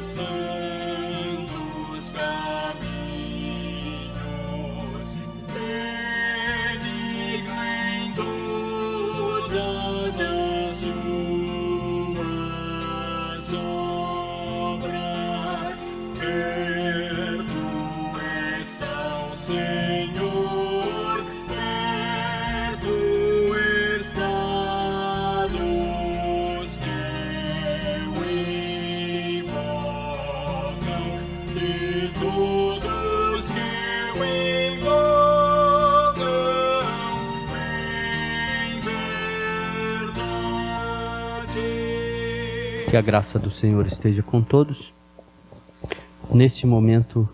santos caminhos, benigno em todas as suas obras, perto está o Senhor, perto está dos que o invocam, de todos que o invocam em verdade. Que a graça do Senhor esteja com todos. Nesse momento,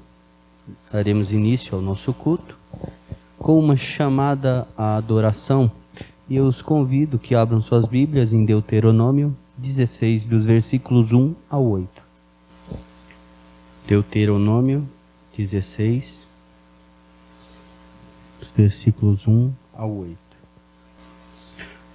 daremos início ao nosso culto com uma chamada à adoração. E eu os convido que abram suas Bíblias em Deuteronômio 16, dos versículos 1 ao 8. Deuteronômio 16, dos versículos 1 ao 8.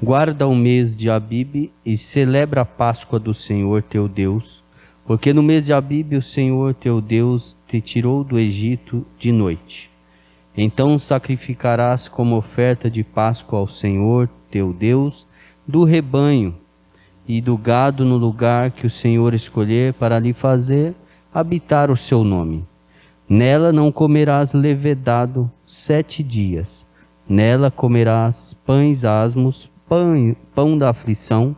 Guarda o mês de Abibe e celebra a Páscoa do Senhor teu Deus, porque no mês de Abibe o Senhor teu Deus te tirou do Egito de noite. Então sacrificarás como oferta de Páscoa ao Senhor teu Deus do rebanho e do gado no lugar que o Senhor escolher para lhe fazer habitar o seu nome. Nela não comerás levedado 7 dias. Nela comerás pães asmos, pão da aflição,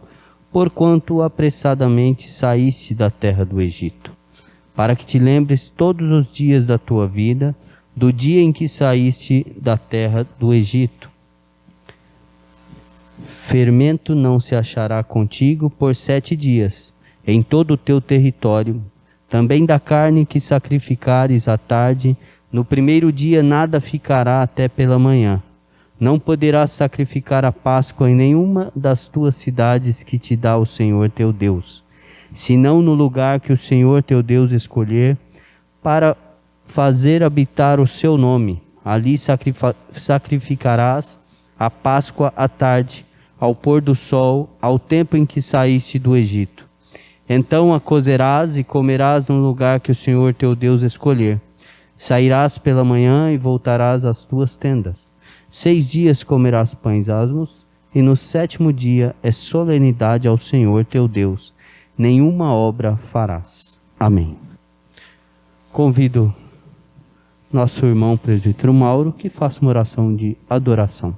porquanto apressadamente saíste da terra do Egito, para que te lembres todos os dias da tua vida, do dia em que saíste da terra do Egito. Fermento não se achará contigo por 7 dias, em todo o teu território. Também da carne que sacrificares à tarde, no primeiro dia nada ficará até pela manhã. Não poderás sacrificar a Páscoa em nenhuma das tuas cidades que te dá o Senhor teu Deus, senão no lugar que o Senhor teu Deus escolher para fazer habitar o seu nome. Ali sacrificarás a Páscoa à tarde, ao pôr do sol, ao tempo em que saíste do Egito. Então a cozerás e comerás no lugar que o Senhor teu Deus escolher. Sairás pela manhã e voltarás às tuas tendas. 6 dias comerás pães asmos, e no 7º dia é solenidade ao Senhor teu Deus. Nenhuma obra farás. Amém. Convido nosso irmão presbítero Mauro que faça uma oração de adoração.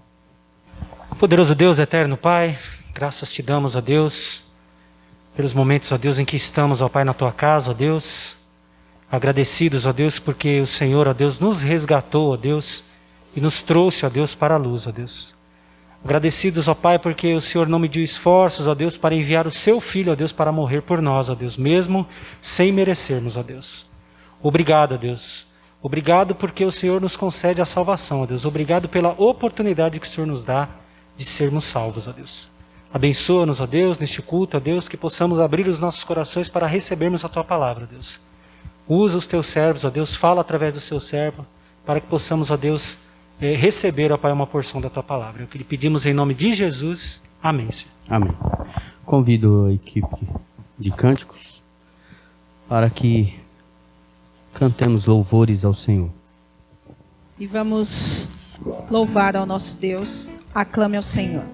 Poderoso Deus, eterno Pai, graças te damos, ó Deus, pelos momentos, ó Deus, em que estamos, ó Pai, na tua casa, ó Deus. Agradecidos, ó Deus, porque o Senhor, ó Deus, nos resgatou, ó Deus, e nos trouxe, ó Deus, para a luz, ó Deus. Agradecidos, ó Pai, porque o Senhor não mediu esforços, ó Deus, para enviar o seu Filho, ó Deus, para morrer por nós, ó Deus, mesmo sem merecermos, ó Deus. Obrigado, ó Deus. Obrigado porque o Senhor nos concede a salvação, ó Deus. Obrigado pela oportunidade que o Senhor nos dá de sermos salvos, ó Deus. Abençoa-nos, ó Deus, neste culto, ó Deus, que possamos abrir os nossos corações para recebermos a tua palavra, ó Deus. Usa os teus servos, ó Deus, fala através do seu servo, para que possamos, ó Deus, receber, ó Pai, uma porção da tua palavra. É o que lhe pedimos em nome de Jesus. Amém, Senhor. Amém. Convido a equipe de cânticos para que cantemos louvores ao Senhor. E vamos louvar ao nosso Deus. Aclame ao Senhor.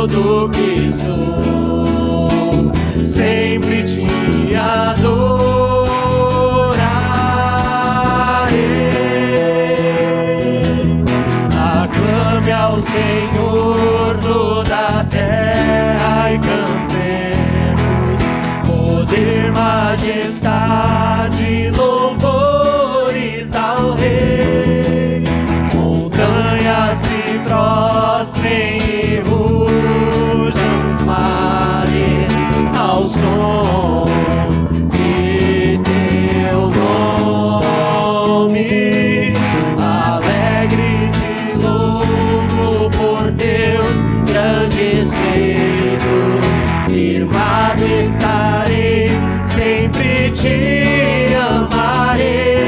tudo que sou, sempre te adoro. majestade, louvores ao Rei. Montanhas se prostrem e rujam os mares ao som de teu nome. Alegre te louvo por teus grandes feitos. Firmado estarei, sempre te amarei.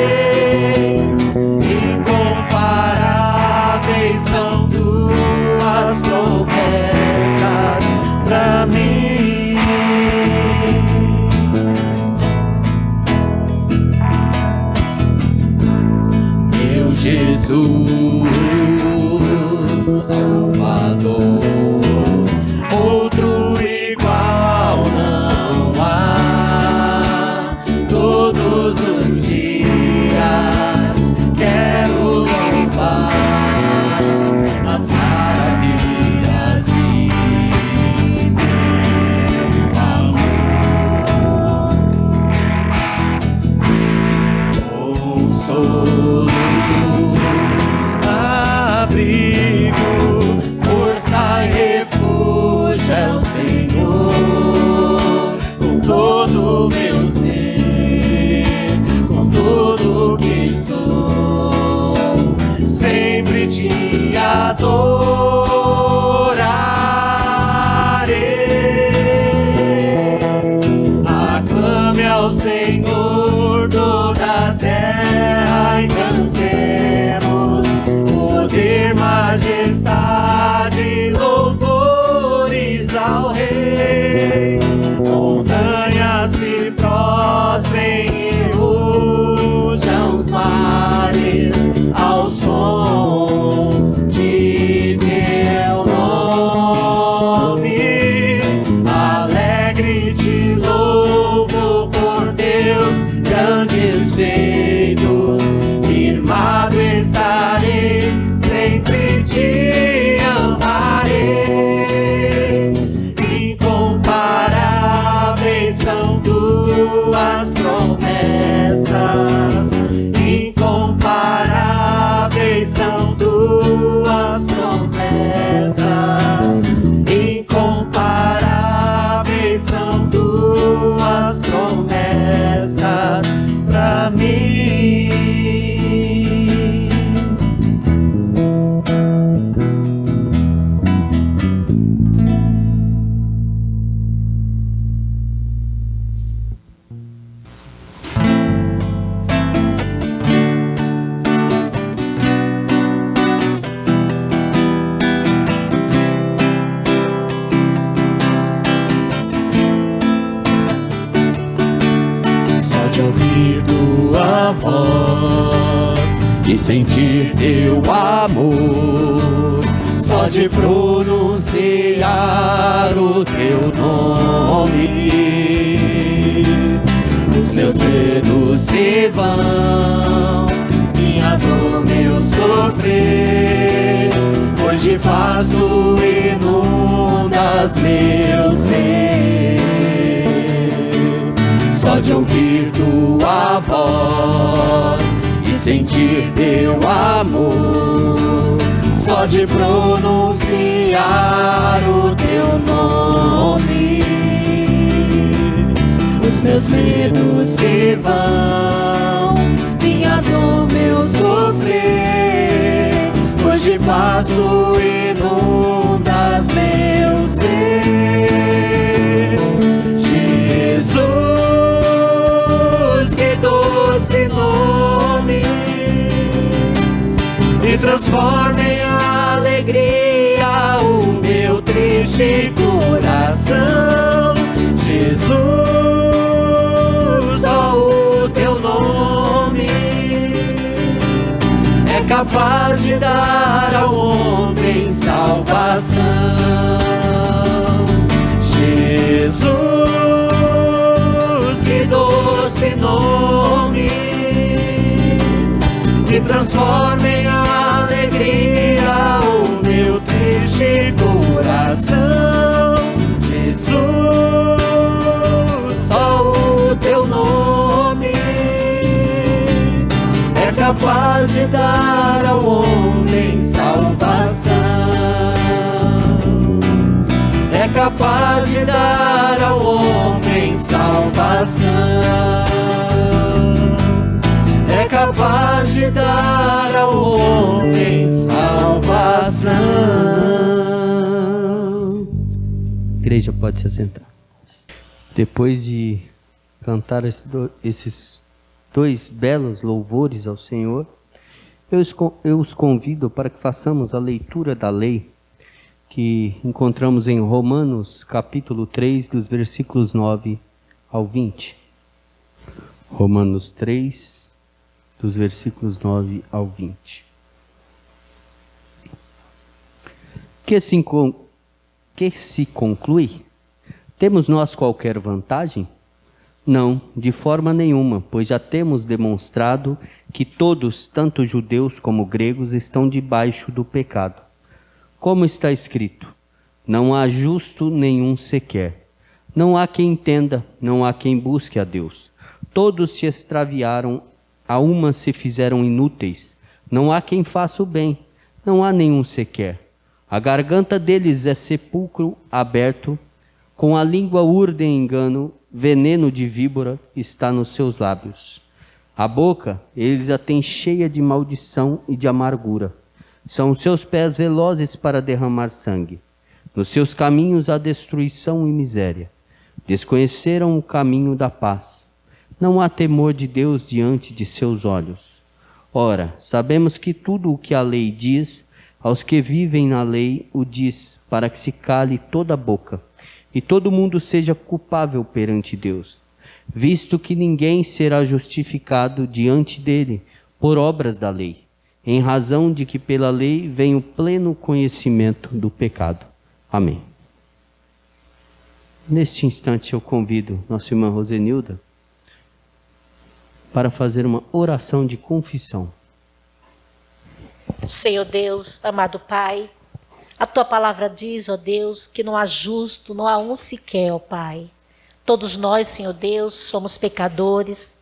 Incomparáveis são tuas promessas pra mim. Meu Jesus, Salvador, outro igual não há. Todos os dias quero louvar as maravilhas de teu amor. Consolo, abrigo, força e refúgio é o Senhor. Com todo o meu ser, com tudo que sou, sempre te adorarei. Aclame ao Senhor toda a terra e cantemos poder, majestade, louvores ao Rei. Montanhas se prostrem e rujam os mares ao som de teu nome. Alegre te louvo por teus grandes feitos. Firmado estarei, sempre te amarei. Incomparáveis são tuas promessas. Incomparáveis são tuas promessas. Incomparáveis são tuas promessas pra mim. Só de ouvir tua voz e sentir teu amor, só de pronunciar o teu nome, os meus medos se vão, minha dor, meu sofrer, pois de paz tu inundas meu ser. Só de ouvir tua voz e sentir teu amor, só de pronunciar o teu nome, os meus medos se vão, minha dor, meu sofrer, pois de paz tu inundas meu ser. Jesus, que doce nome, e transforma em alegria o meu triste coração. Jesus, só o teu nome é capaz de dar ao homem salvação. Jesus, que doce nome, que transforma em alegria o meu triste coração. Jesus, só o teu nome capaz de dar ao homem salvação. É capaz de dar ao homem salvação. Igreja, pode se assentar. Depois de cantar esses dois belos louvores ao Senhor, eu os convido para que façamos a leitura da lei que encontramos em Romanos capítulo 3, dos versículos 9 ao 20. Romanos 3, dos versículos 9 ao 20. Que se conclui? Temos nós qualquer vantagem? Não, de forma nenhuma, pois já temos demonstrado que todos, tanto judeus como gregos, estão debaixo do pecado. Como está escrito: não há justo nenhum sequer. Não há quem entenda, não há quem busque a Deus. Todos se extraviaram, a uma se fizeram inúteis. Não há quem faça o bem, não há nenhum sequer. A garganta deles é sepulcro aberto, com a língua urdem engano, veneno de víbora está nos seus lábios. A boca eles a têm cheia de maldição e de amargura. São os seus pés velozes para derramar sangue. Nos seus caminhos há destruição e miséria. Desconheceram o caminho da paz. Não há temor de Deus diante de seus olhos. Ora, sabemos que tudo o que a lei diz, aos que vivem na lei o diz, para que se cale toda a boca, e todo mundo seja culpável perante Deus, visto que ninguém será justificado diante dele por obras da lei, em razão de que pela lei vem o pleno conhecimento do pecado. Amém. Neste instante eu convido nossa irmã Rosenilda para fazer uma oração de confissão. Senhor Deus, amado Pai, a Tua palavra diz, ó Deus, que não há justo, não há um sequer, ó Pai. Todos nós, Senhor Deus, somos pecadores.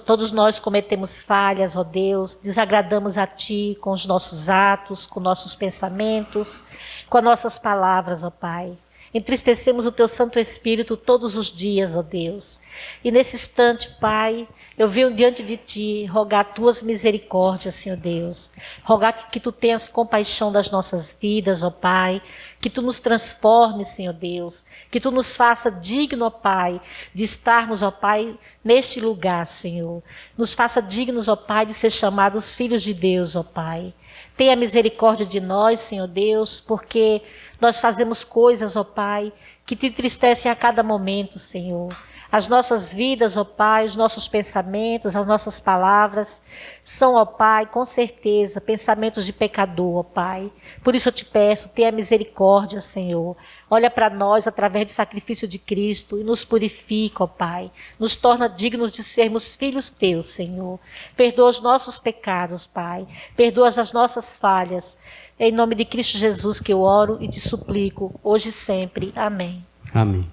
Todos nós cometemos falhas, ó Deus, desagradamos a Ti com os nossos atos, com nossos pensamentos, com as nossas palavras, ó Pai. Entristecemos o Teu Santo Espírito todos os dias, ó Deus. E nesse instante, Pai, eu venho diante de Ti rogar Tuas misericórdias, Senhor Deus. Rogar que Tu tenhas compaixão das nossas vidas, ó Pai. Que Tu nos transformes, Senhor Deus. Que Tu nos faça digno, ó Pai, de estarmos, ó Pai, neste lugar, Senhor. Nos faça dignos, ó Pai, de ser chamados filhos de Deus, ó Pai. Tenha misericórdia de nós, Senhor Deus, porque nós fazemos coisas, ó Pai, que Te entristecem a cada momento, Senhor. As nossas vidas, ó Pai, os nossos pensamentos, as nossas palavras são, ó Pai, com certeza, pensamentos de pecador, ó Pai. Por isso eu te peço, tenha misericórdia, Senhor. Olha para nós através do sacrifício de Cristo e nos purifica, ó Pai. Nos torna dignos de sermos filhos Teus, Senhor. Perdoa os nossos pecados, Pai. Perdoa as nossas falhas. É em nome de Cristo Jesus que eu oro e te suplico, hoje e sempre. Amém. Amém.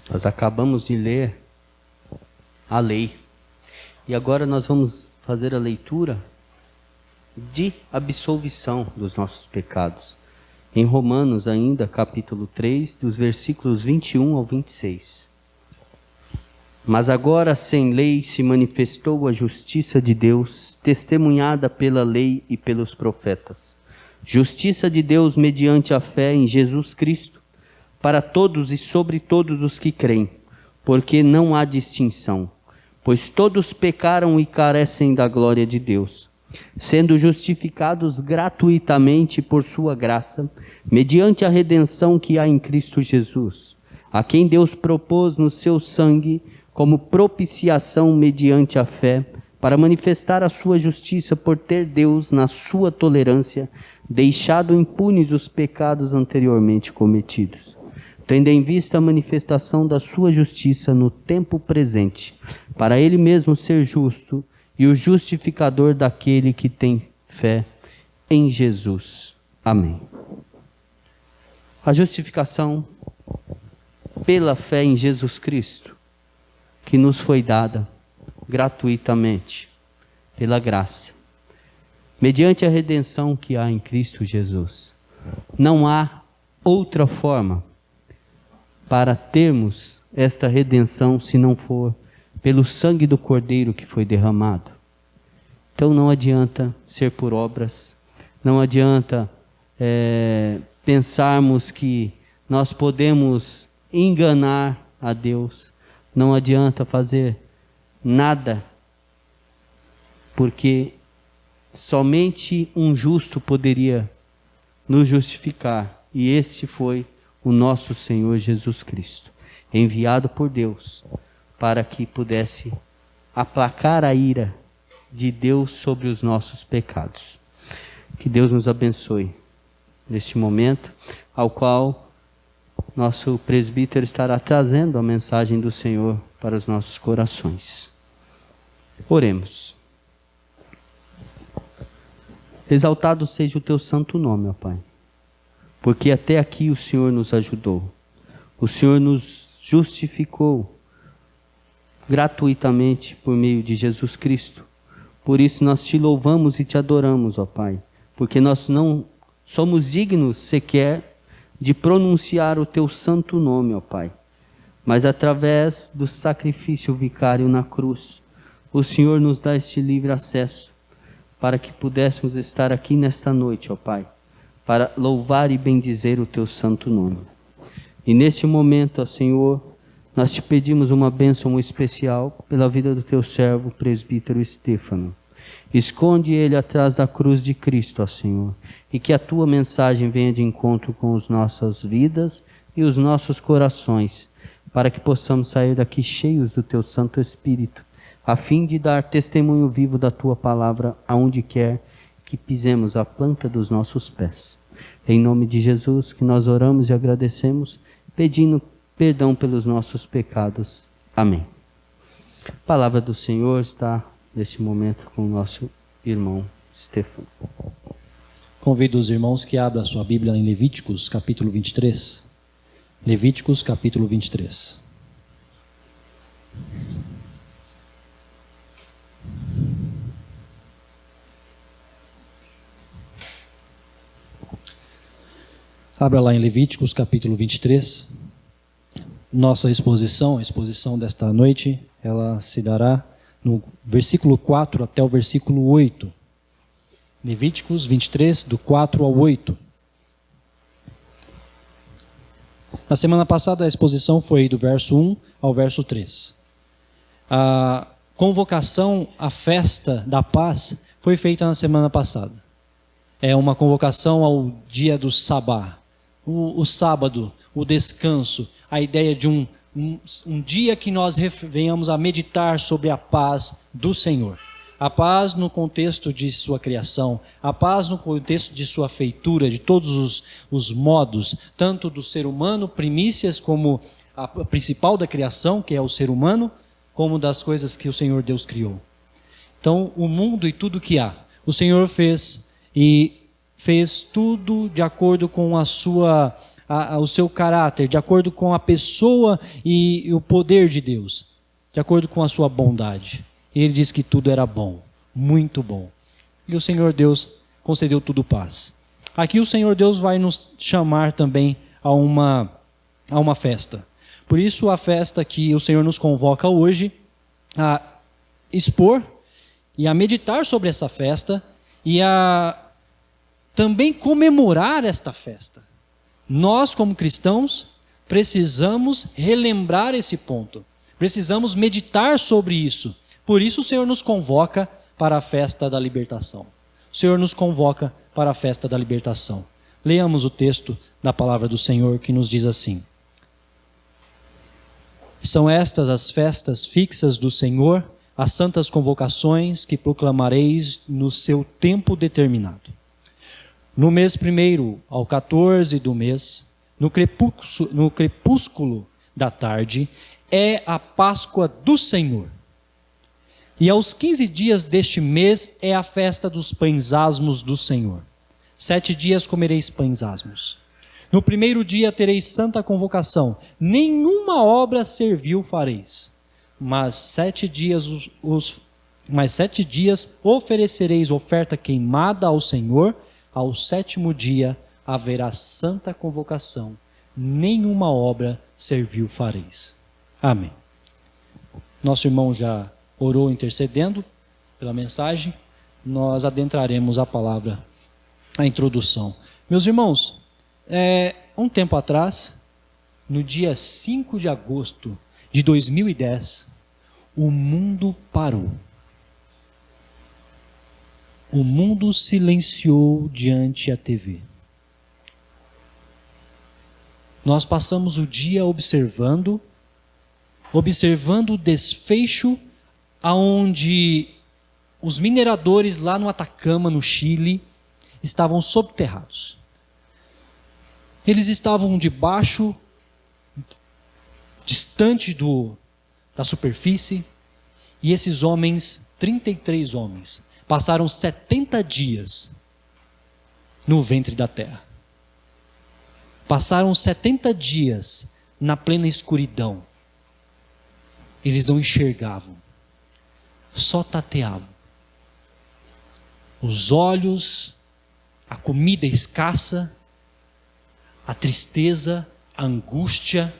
Nós acabamos de ler a lei. E agora nós vamos fazer a leitura de absolvição dos nossos pecados. Em Romanos ainda, capítulo 3, dos versículos 21 ao 26. Mas agora sem lei se manifestou a justiça de Deus, testemunhada pela lei e pelos profetas. Justiça de Deus mediante a fé em Jesus Cristo, para todos e sobre todos os que creem, porque não há distinção, pois todos pecaram e carecem da glória de Deus, sendo justificados gratuitamente por sua graça, mediante a redenção que há em Cristo Jesus, a quem Deus propôs no seu sangue como propiciação mediante a fé, para manifestar a sua justiça por ter Deus, na sua tolerância, deixado impunes os pecados anteriormente cometidos, tendo em vista a manifestação da sua justiça no tempo presente, para ele mesmo ser justo e o justificador daquele que tem fé em Jesus. Amém. A justificação pela fé em Jesus Cristo, que nos foi dada gratuitamente, pela graça, mediante a redenção que há em Cristo Jesus. Não há outra forma para termos esta redenção se não for pelo sangue do Cordeiro que foi derramado. Então não adianta ser por obras, não adianta pensarmos que nós podemos enganar a Deus, não adianta fazer nada, porque somente um justo poderia nos justificar, e esse foi o nosso Senhor Jesus Cristo, enviado por Deus para que pudesse aplacar a ira de Deus sobre os nossos pecados. Que Deus nos abençoe neste momento, ao qual nosso presbítero estará trazendo a mensagem do Senhor para os nossos corações. Oremos. Exaltado seja o teu santo nome, ó Pai, porque até aqui o Senhor nos ajudou, o Senhor nos justificou gratuitamente por meio de Jesus Cristo. Por isso nós te louvamos e te adoramos, ó Pai, porque nós não somos dignos sequer de pronunciar o teu santo nome, ó Pai, mas através do sacrifício vicário na cruz, o Senhor nos dá este livre acesso para que pudéssemos estar aqui nesta noite, ó Pai, para louvar e bendizer o teu santo nome. E neste momento, ó Senhor, nós te pedimos uma bênção especial pela vida do teu servo, presbítero Estéfano. Esconde ele atrás da cruz de Cristo, ó Senhor, e que a tua mensagem venha de encontro com as nossas vidas e os nossos corações, para que possamos sair daqui cheios do teu Santo Espírito, a fim de dar testemunho vivo da tua palavra aonde quer que pisemos a planta dos nossos pés. Em nome de Jesus que nós oramos e agradecemos, pedindo perdão pelos nossos pecados. Amém. A palavra do Senhor está nesse momento com o nosso irmão Estéfano. Convido os irmãos que abram a sua Bíblia em Levíticos, capítulo 23. Levíticos, capítulo 23. Abra lá em Levíticos, capítulo 23. Nossa exposição, a exposição desta noite, ela se dará no versículo 4 até o versículo 8. Levíticos 23, do 4 ao 8. Na semana passada a exposição foi do verso 1 ao verso 3. A convocação à festa da paz foi feita na semana passada. É uma convocação ao dia do sabá, o sábado, o descanso, a ideia de um dia que nós venhamos a meditar sobre a paz do Senhor. A paz no contexto de sua criação, a paz no contexto de sua feitura, de todos os modos, tanto do ser humano, primícias como a principal da criação, que é o ser humano, como das coisas que o Senhor Deus criou. Então, o mundo e tudo que há, o Senhor fez, e fez tudo de acordo com o seu caráter, de acordo com a pessoa e o poder de Deus, de acordo com a sua bondade. E ele diz que tudo era bom, muito bom. E o Senhor Deus concedeu tudo paz. Aqui o Senhor Deus vai nos chamar também a uma festa. Por isso a festa que o Senhor nos convoca hoje a expor e a meditar sobre essa festa e a também comemorar esta festa. Nós, como cristãos, precisamos relembrar esse ponto. Precisamos meditar sobre isso. Por isso o Senhor nos convoca para a festa da libertação. O Senhor nos convoca para a festa da libertação. Leamos o texto da palavra do Senhor que nos diz assim: são estas as festas fixas do Senhor, as santas convocações que proclamareis no seu tempo determinado. No mês 1º ao 14 do mês, no crepúsculo da tarde, é a Páscoa do Senhor. E aos 15 dias deste mês é a festa dos pães asmos do Senhor. 7 dias comereis pães asmos. No 1º dia tereis santa convocação, nenhuma obra servil fareis. Mas 7 dias oferecereis oferta queimada ao Senhor. Ao 7º dia haverá santa convocação, nenhuma obra servil fareis. Amém. Nosso irmão já orou intercedendo pela mensagem, nós adentraremos a palavra, a introdução. Meus irmãos, um tempo atrás, no dia 5 de agosto de 2010, o mundo parou. O mundo silenciou diante da TV. Nós passamos o dia observando o desfecho aonde os mineradores lá no Atacama, no Chile, estavam subterrados. Eles estavam debaixo, distante da superfície, e esses homens, 33 homens, passaram 70 dias no ventre da terra. Passaram 70 dias na plena escuridão. Eles não enxergavam, só tateavam. Os olhos, a comida escassa, a tristeza, a angústia,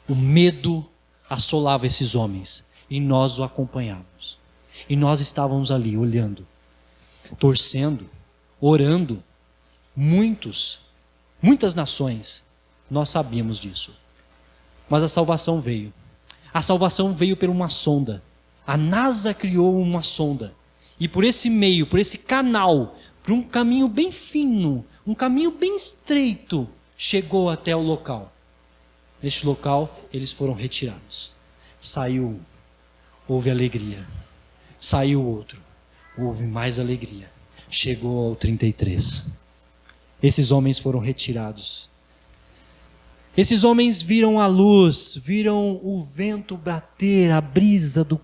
o medo assolava esses homens. E nós o acompanhávamos. E nós estávamos ali olhando, torcendo, orando. Muitas nações, nós sabíamos disso. Mas a salvação veio. A salvação veio por uma sonda. A NASA criou uma sonda. E por esse meio, por esse canal, por um caminho bem fino, um caminho bem estreito, chegou até o local. Neste local, eles foram retirados. Saiu um, houve alegria. Saiu outro, houve mais alegria. Chegou ao 33. Esses homens foram retirados. Esses homens viram a luz, viram o vento bater, a brisa do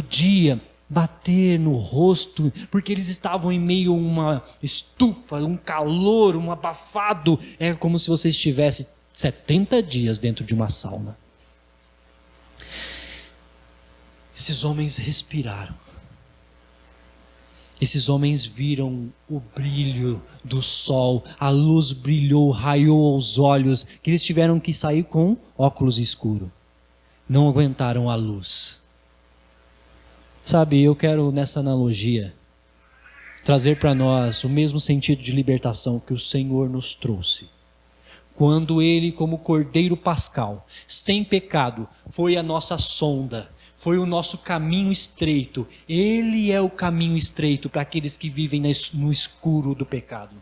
dia bater no rosto, porque eles estavam em meio a uma estufa, um calor, um abafado. É como se você estivesse 70 dias dentro de uma sauna. Esses homens respiraram. Esses homens viram o brilho do sol, a luz brilhou, raiou aos olhos, que eles tiveram que sair com óculos escuros. Não aguentaram a luz. Sabe, eu quero nessa analogia trazer para nós o mesmo sentido de libertação que o Senhor nos trouxe. Quando Ele, como Cordeiro Pascal, sem pecado, foi a nossa sonda, foi o nosso caminho estreito. Ele é o caminho estreito para aqueles que vivem no escuro do pecado.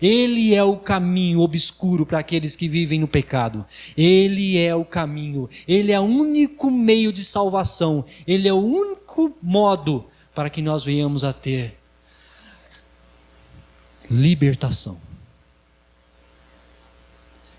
Ele é o caminho obscuro para aqueles que vivem no pecado. Ele é o caminho. Ele é o único meio de salvação. Ele é o único modo para que nós venhamos a ter libertação.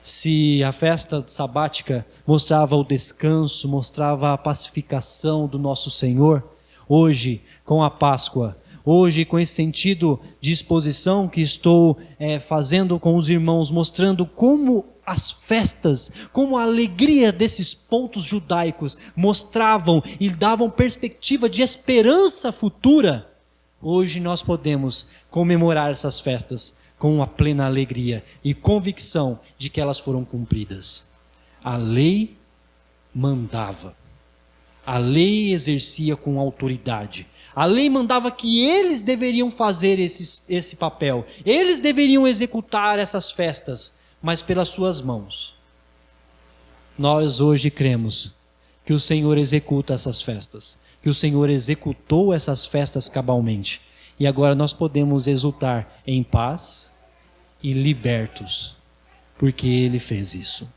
Se a festa sabática mostrava o descanso, mostrava a pacificação do nosso Senhor, hoje, com a Páscoa, hoje, com esse sentido de exposição que estou fazendo com os irmãos, mostrando como as festas, como a alegria desses pontos judaicos mostravam e davam perspectiva de esperança futura, hoje nós podemos comemorar essas festas com a plena alegria e convicção de que elas foram cumpridas. A lei mandava. A lei exercia com autoridade. A lei mandava que eles deveriam fazer esse papel. Eles deveriam executar essas festas, mas pelas suas mãos. Nós hoje cremos que o Senhor executa essas festas, que o Senhor executou essas festas cabalmente. E agora nós podemos exultar em paz e libertos, porque Ele fez isso.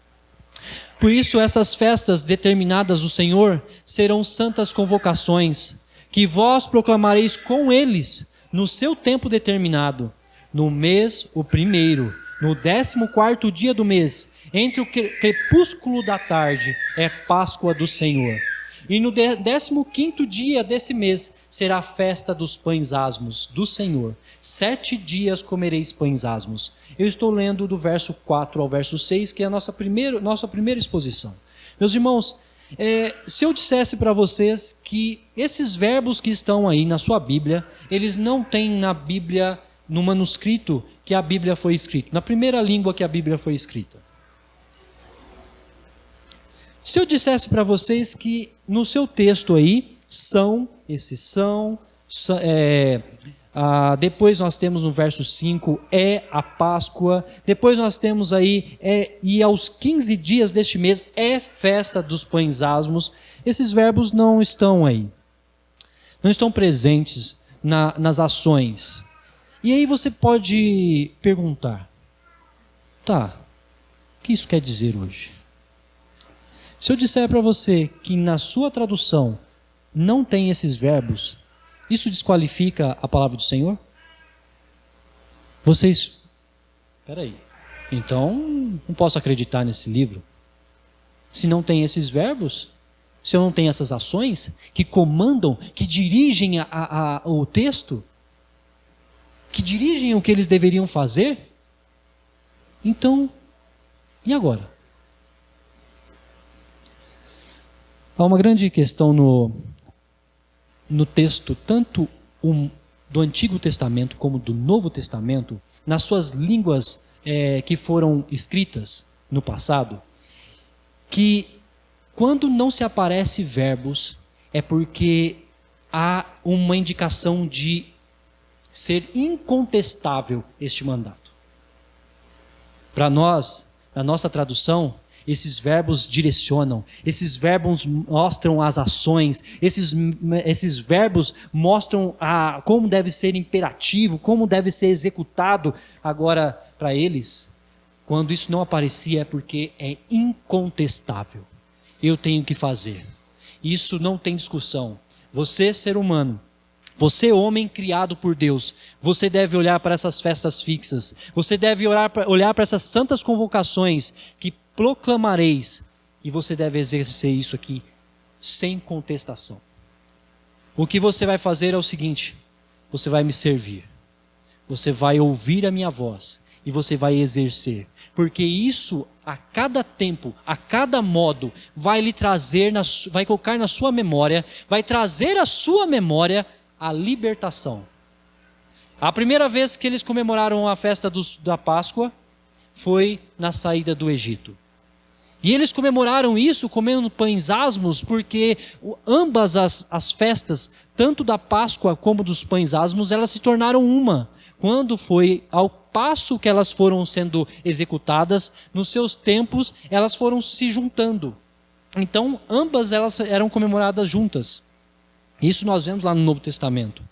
Por isso, essas festas determinadas do Senhor serão santas convocações, que vós proclamareis com eles no seu tempo determinado, no mês o primeiro, no 14º dia do mês, entre o crepúsculo da tarde, é Páscoa do Senhor. E no 15º dia desse mês será a festa dos pães asmos do Senhor. 7 dias comereis pães asmos. Eu estou lendo do verso 4 ao verso 6, que é a nossa primeira exposição. Meus irmãos, se eu dissesse para vocês que esses verbos que estão aí na sua Bíblia, eles não têm na Bíblia, no manuscrito que a Bíblia foi escrita, na primeira língua que a Bíblia foi escrita. Se eu dissesse para vocês que no seu texto aí, depois nós temos no verso 5, é a Páscoa, depois nós temos aí, e aos 15 dias deste mês é festa dos pães asmos, esses verbos não estão aí, não estão presentes nas ações. E aí você pode perguntar, tá, o que isso quer dizer hoje? Se eu disser para você que na sua tradução não tem esses verbos, isso desqualifica a palavra do Senhor? Vocês, peraí, então não posso acreditar nesse livro? Se não tem esses verbos, se eu não tenho essas ações que comandam, que dirigem o texto, que dirigem o que eles deveriam fazer, então, e agora? Há uma grande questão no texto, tanto do Antigo Testamento como do Novo Testamento, nas suas línguas que foram escritas no passado, que quando não se aparece verbos, é porque há uma indicação de ser incontestável este mandato. Para nós, na nossa tradução, esses verbos direcionam, esses verbos mostram as ações, esses verbos mostram como deve ser imperativo, como deve ser executado. Agora, para eles, quando isso não aparecia é porque é incontestável. Eu tenho que fazer. Isso não tem discussão. Você, ser humano, você, homem criado por Deus, você deve olhar para essas festas fixas, você deve olhar para essas santas convocações que proclamareis, e você deve exercer isso aqui sem contestação. O que você vai fazer é o seguinte: você vai me servir, você vai ouvir a minha voz e você vai exercer, porque isso a cada tempo, a cada modo, vai lhe trazer, vai colocar na sua memória, vai trazer à sua memória a libertação. A primeira vez que eles comemoraram a festa da Páscoa foi na saída do Egito. E eles comemoraram isso comendo pães asmos, porque ambas as festas, tanto da Páscoa como dos pães asmos, elas se tornaram uma. Quando foi ao passo que elas foram sendo executadas, nos seus tempos, elas foram se juntando. Então, ambas elas eram comemoradas juntas. Isso nós vemos lá no Novo Testamento,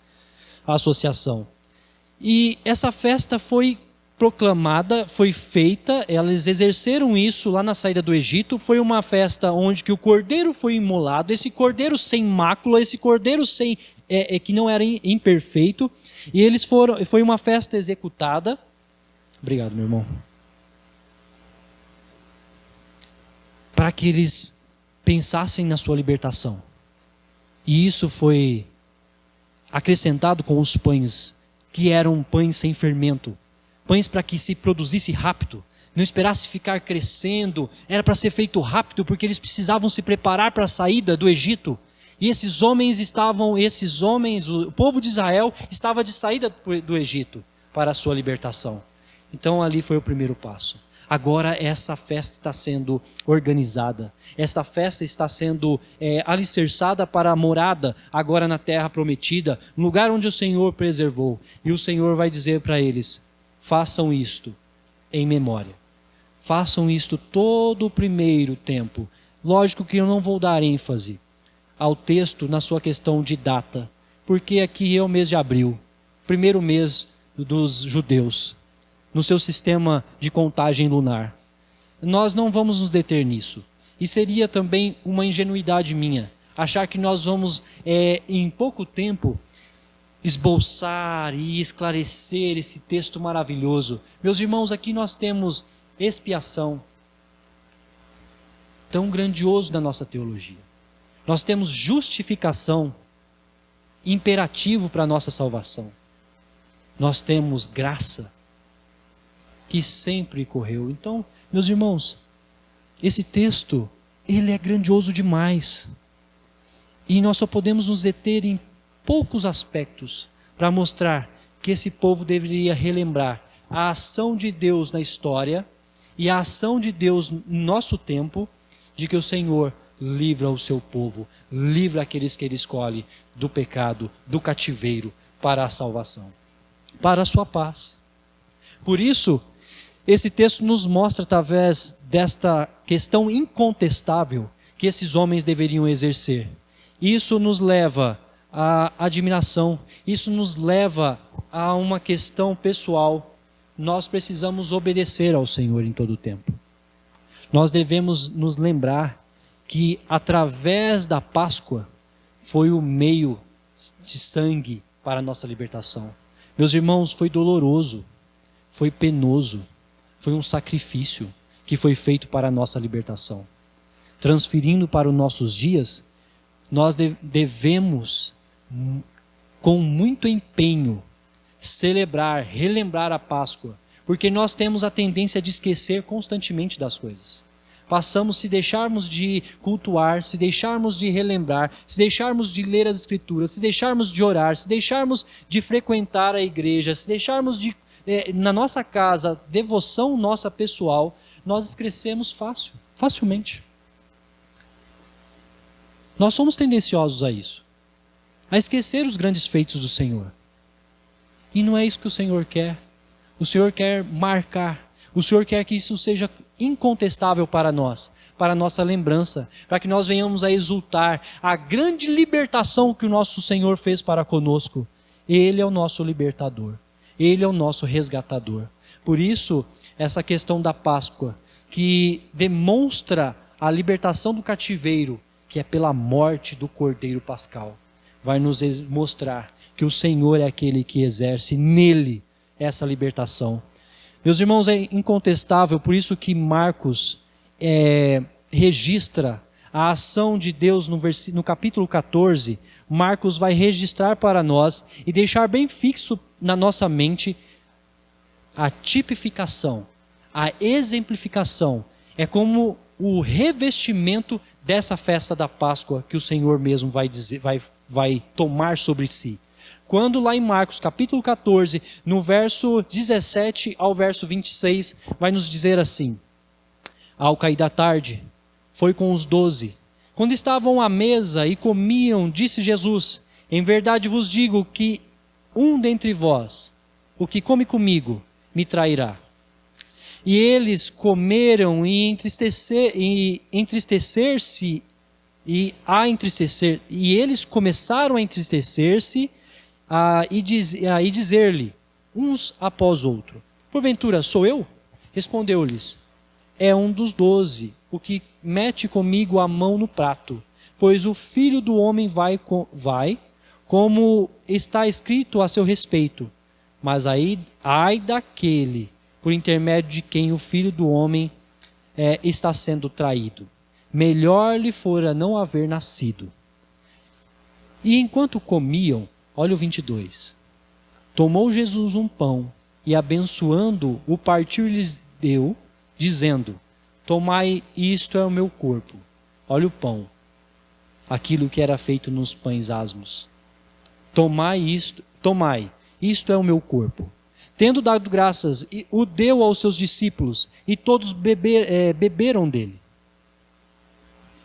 a associação. E essa festa foi proclamada, foi feita, elas exerceram isso lá na saída do Egito. Foi uma festa onde que o cordeiro foi imolado, esse cordeiro sem mácula, esse cordeiro que não era imperfeito, e foi uma festa executada. Obrigado, meu irmão. Para que eles pensassem na sua libertação. E isso foi acrescentado com os pães, que eram pães sem fermento. Pães para que se produzisse rápido, não esperasse ficar crescendo, era para ser feito rápido, porque eles precisavam se preparar para a saída do Egito. E o povo de Israel estava de saída do Egito para a sua libertação. Então ali foi o primeiro passo. Agora essa festa está sendo organizada, esta festa está sendo alicerçada para a morada, agora na terra prometida, no lugar onde o Senhor preservou. E o Senhor vai dizer para eles: façam isto em memória. Façam isto todo o primeiro tempo. Lógico que eu não vou dar ênfase ao texto na sua questão de data, porque aqui é o mês de abril, primeiro mês dos judeus, no seu sistema de contagem lunar. Nós não vamos nos deter nisso. E seria também uma ingenuidade minha achar que nós vamos, em pouco tempo, esboçar e esclarecer esse texto maravilhoso. Meus irmãos, aqui nós temos expiação, tão grandioso da nossa teologia. Nós temos justificação, imperativo para a nossa salvação. Nós temos graça, que sempre correu. Então, meus irmãos, esse texto, ele é grandioso demais. E nós só podemos nos deter em poucos aspectos para mostrar que esse povo deveria relembrar a ação de Deus na história e a ação de Deus no nosso tempo, de que o Senhor livra o seu povo, livra aqueles que Ele escolhe do pecado, do cativeiro, para a salvação, para a sua paz. Por isso, esse texto nos mostra, através desta questão incontestável, que esses homens deveriam exercer. Isso nos leva à admiração, isso nos leva a uma questão pessoal. Nós precisamos obedecer ao Senhor em todo o tempo. Nós devemos nos lembrar que através da Páscoa foi o meio de sangue para a nossa libertação. Meus irmãos, foi doloroso, foi penoso, foi um sacrifício que foi feito para a nossa libertação. Transferindo para os nossos dias, nós devemos, com muito empenho, celebrar, relembrar a Páscoa, porque nós temos a tendência de esquecer constantemente das coisas. Passamos, se deixarmos de cultuar, se deixarmos de relembrar, se deixarmos de ler as Escrituras, se deixarmos de orar, se deixarmos de frequentar a igreja, se deixarmos de, na nossa casa, devoção nossa pessoal, nós esquecemos facilmente. Nós somos tendenciosos a isso, a esquecer os grandes feitos do Senhor. E não é isso que o Senhor quer. O Senhor quer marcar, o Senhor quer que isso seja incontestável para nós, para a nossa lembrança, para que nós venhamos a exultar a grande libertação que o nosso Senhor fez para conosco. Ele é o nosso libertador, Ele é o nosso resgatador. Por isso, essa questão da Páscoa, que demonstra a libertação do cativeiro, que é pela morte do Cordeiro Pascal, vai nos mostrar que o Senhor é aquele que exerce nele essa libertação. Meus irmãos, é incontestável, por isso que Marcos registra a ação de Deus no capítulo 14. Marcos vai registrar para nós e deixar bem fixo na nossa mente a tipificação, a exemplificação. É como o revestimento dessa festa da Páscoa que o Senhor mesmo vai tomar sobre si. Quando lá em Marcos capítulo 14, no verso 17 ao verso 26, vai nos dizer assim: ao cair da tarde, foi com os 12. Quando estavam à mesa e comiam, disse Jesus: em verdade vos digo que um dentre vós, o que come comigo, me trairá. E eles comeram e entristecer-se, e eles começaram a entristecer-se e dizer-lhe, uns após outro: porventura sou eu? Respondeu-lhes: é um dos 12, o que mete comigo a mão no prato. Pois o Filho do Homem vai como está escrito a seu respeito. Mas ai daquele por intermédio de quem o Filho do Homem está sendo traído. Melhor lhe fora não haver nascido. E enquanto comiam, olha o 22. Tomou Jesus um pão e, abençoando, o partiu e lhes deu, dizendo: tomai, isto é o meu corpo. Olha o pão, aquilo que era feito nos pães asmos. Tomai, isto é o meu corpo. Tendo dado graças, o deu aos seus discípulos, e todos beberam dele.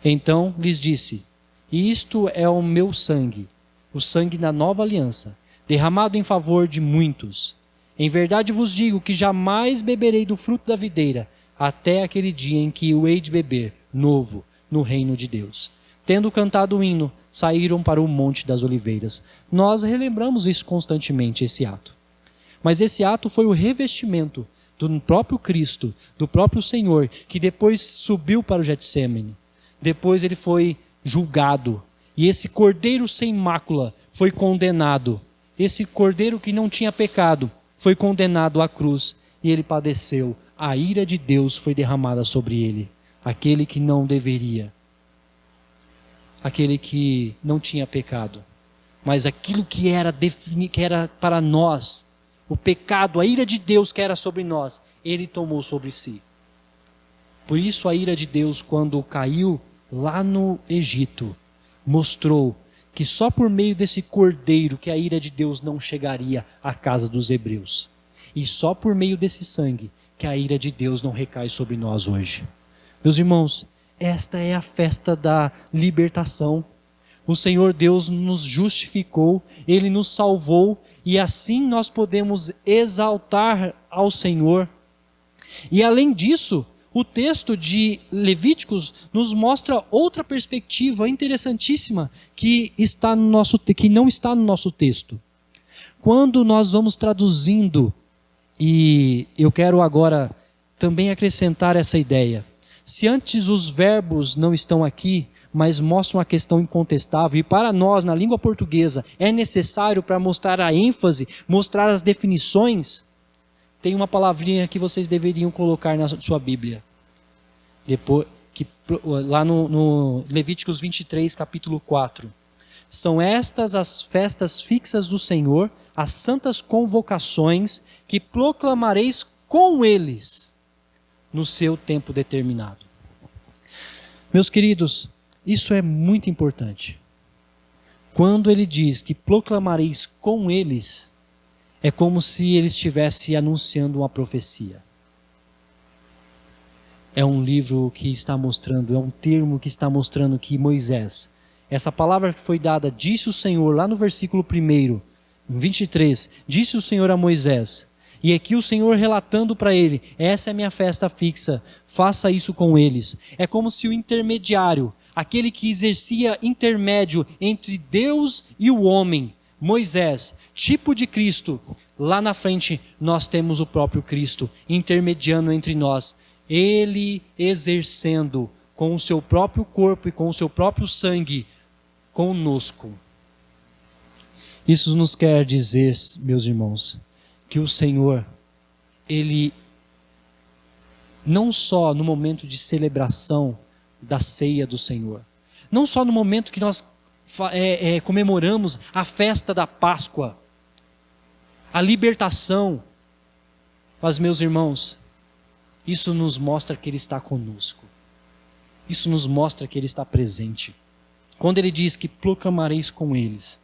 Então lhes disse: isto é o meu sangue, o sangue da nova aliança, derramado em favor de muitos. Em verdade vos digo que jamais beberei do fruto da videira, até aquele dia em que o hei de beber, novo, no reino de Deus. Tendo cantado o hino, saíram para o Monte das Oliveiras. Nós relembramos isso constantemente, esse ato. Mas esse ato foi o revestimento do próprio Cristo, do próprio Senhor, que depois subiu para o Getsêmani. Depois ele foi julgado. E esse cordeiro sem mácula foi condenado. Esse cordeiro que não tinha pecado foi condenado à cruz. E ele padeceu. A ira de Deus foi derramada sobre ele. Aquele que não deveria. Aquele que não tinha pecado. Mas aquilo que era para nós, o pecado, a ira de Deus que era sobre nós, ele tomou sobre si. Por isso a ira de Deus, quando caiu lá no Egito, mostrou que só por meio desse cordeiro que a ira de Deus não chegaria à casa dos hebreus. E só por meio desse sangue que a ira de Deus não recai sobre nós hoje. Meus irmãos, esta é a festa da libertação. O Senhor Deus nos justificou, Ele nos salvou, e assim nós podemos exaltar ao Senhor. E além disso, o texto de Levíticos nos mostra outra perspectiva interessantíssima que não está no nosso texto. Quando nós vamos traduzindo, e eu quero agora também acrescentar essa ideia. Se antes os verbos não estão aqui, mas mostram a questão incontestável, e para nós, na língua portuguesa, é necessário para mostrar a ênfase, mostrar as definições, tem uma palavrinha que vocês deveriam colocar na sua Bíblia. Lá no Levíticos 23, capítulo 4. São estas as festas fixas do Senhor, as santas convocações que proclamareis com eles no seu tempo determinado. Meus queridos, isso é muito importante. Quando ele diz que proclamareis com eles, é como se ele estivesse anunciando uma profecia. É um livro que está mostrando, é um termo que está mostrando que Moisés, essa palavra que foi dada, disse o Senhor, lá no versículo 1, 23, disse o Senhor a Moisés, e aqui o Senhor relatando para ele, essa é minha festa fixa, faça isso com eles. É como se o intermediário, aquele que exercia intermédio entre Deus e o homem, Moisés, tipo de Cristo, lá na frente nós temos o próprio Cristo, intermediando entre nós, ele exercendo com o seu próprio corpo e com o seu próprio sangue, conosco. Isso nos quer dizer, meus irmãos, que o Senhor, Ele, não só no momento de celebração da ceia do Senhor, não só no momento que nós comemoramos a festa da Páscoa, a libertação, mas, meus irmãos, isso nos mostra que Ele está conosco. Isso nos mostra que Ele está presente. Quando Ele diz que proclamareis com eles,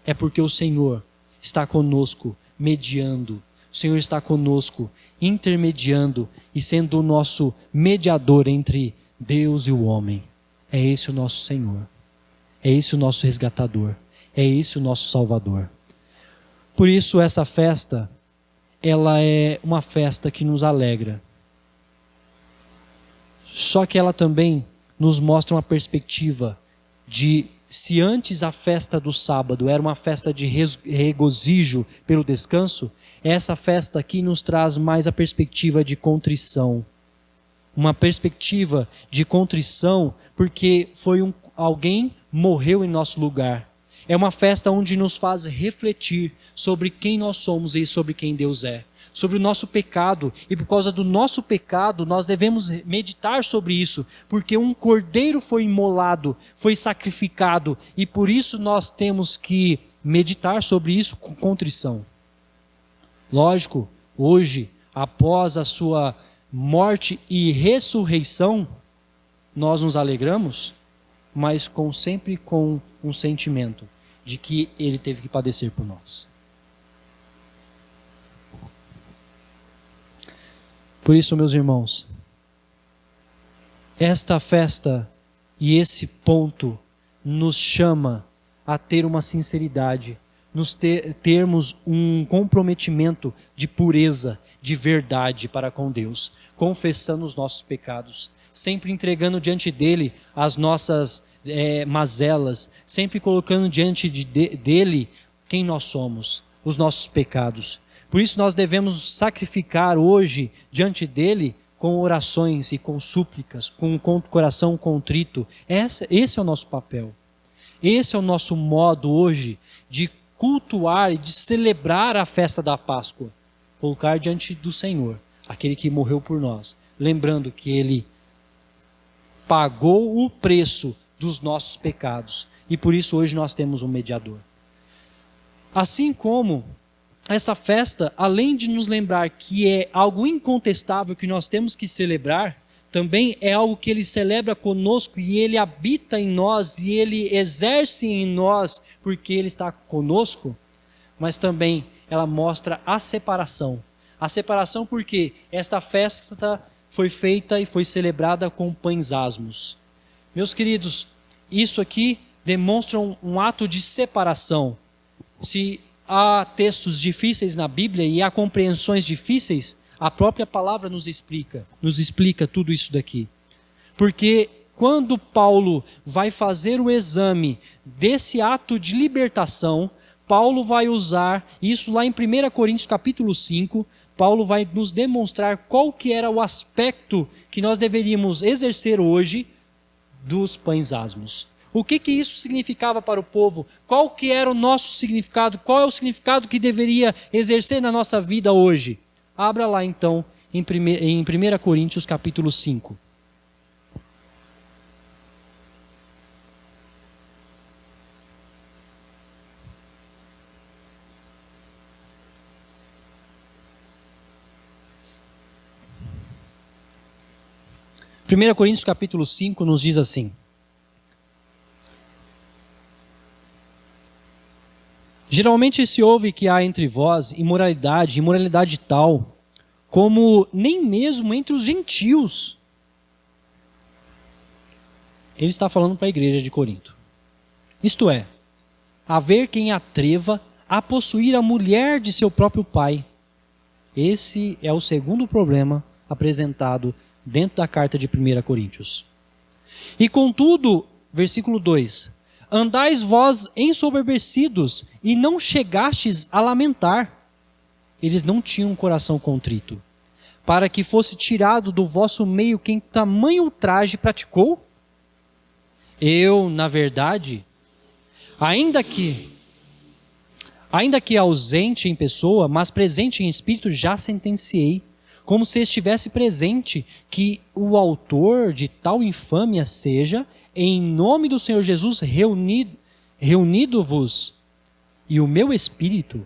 é porque o Senhor está conosco, mediando. O Senhor está conosco, intermediando e sendo o nosso mediador entre Deus e o homem. É esse o nosso Senhor. É esse o nosso resgatador. É esse o nosso Salvador. Por isso essa festa, ela é uma festa que nos alegra. Só que ela também nos mostra uma perspectiva de, se antes a festa do sábado era uma festa de regozijo pelo descanso, essa festa aqui nos traz mais a perspectiva de contrição. Uma perspectiva de contrição porque alguém morreu em nosso lugar. É uma festa onde nos faz refletir sobre quem nós somos e sobre quem Deus é. Sobre o nosso pecado, e por causa do nosso pecado nós devemos meditar sobre isso, porque um cordeiro foi imolado, foi sacrificado, e por isso nós temos que meditar sobre isso com contrição. Lógico, hoje, após a sua morte e ressurreição, nós nos alegramos, mas sempre com um sentimento de que Ele teve que padecer por nós. Por isso, meus irmãos, esta festa e esse ponto nos chama a ter uma sinceridade, termos um comprometimento de pureza, de verdade para com Deus, confessando os nossos pecados, sempre entregando diante dele as nossas mazelas, sempre colocando diante dele quem nós somos, os nossos pecados. Por isso nós devemos sacrificar hoje diante dele com orações e com súplicas, com coração contrito. Esse é o nosso papel. Esse é o nosso modo hoje de cultuar e de celebrar a festa da Páscoa. Colocar diante do Senhor, aquele que morreu por nós, lembrando que Ele pagou o preço dos nossos pecados. E por isso hoje nós temos um mediador. Assim como essa festa, além de nos lembrar que é algo incontestável que nós temos que celebrar, também é algo que Ele celebra conosco e Ele habita em nós e Ele exerce em nós porque Ele está conosco, mas também ela mostra a separação. A separação porque esta festa foi feita e foi celebrada com pães asmos. Meus queridos, isso aqui demonstra um ato de separação. Se há textos difíceis na Bíblia e há compreensões difíceis, a própria palavra nos explica tudo isso daqui. Porque quando Paulo vai fazer o exame desse ato de libertação, Paulo vai usar isso lá em 1 Coríntios capítulo 5, Paulo vai nos demonstrar qual que era o aspecto que nós deveríamos exercer hoje dos pães asmos. O que isso significava para o povo? Qual que era o nosso significado? Qual é o significado que deveria exercer na nossa vida hoje? Abra lá então em 1 Coríntios capítulo 5. Primeira Coríntios capítulo 5 nos diz assim: geralmente se ouve que há entre vós imoralidade tal, como nem mesmo entre os gentios. Ele está falando para a igreja de Corinto. Isto é, haver quem atreva a possuir a mulher de seu próprio pai. Esse é o segundo problema apresentado dentro da carta de 1 Coríntios. E contudo, versículo 2: andais vós ensoberbecidos e não chegastes a lamentar. Eles não tinham um coração contrito, para que fosse tirado do vosso meio quem tamanho ultraje praticou? Eu, na verdade, ainda que ausente em pessoa, mas presente em espírito, já sentenciei, como se estivesse presente, que o autor de tal infâmia seja, em nome do Senhor Jesus, reunido-vos, e o meu espírito,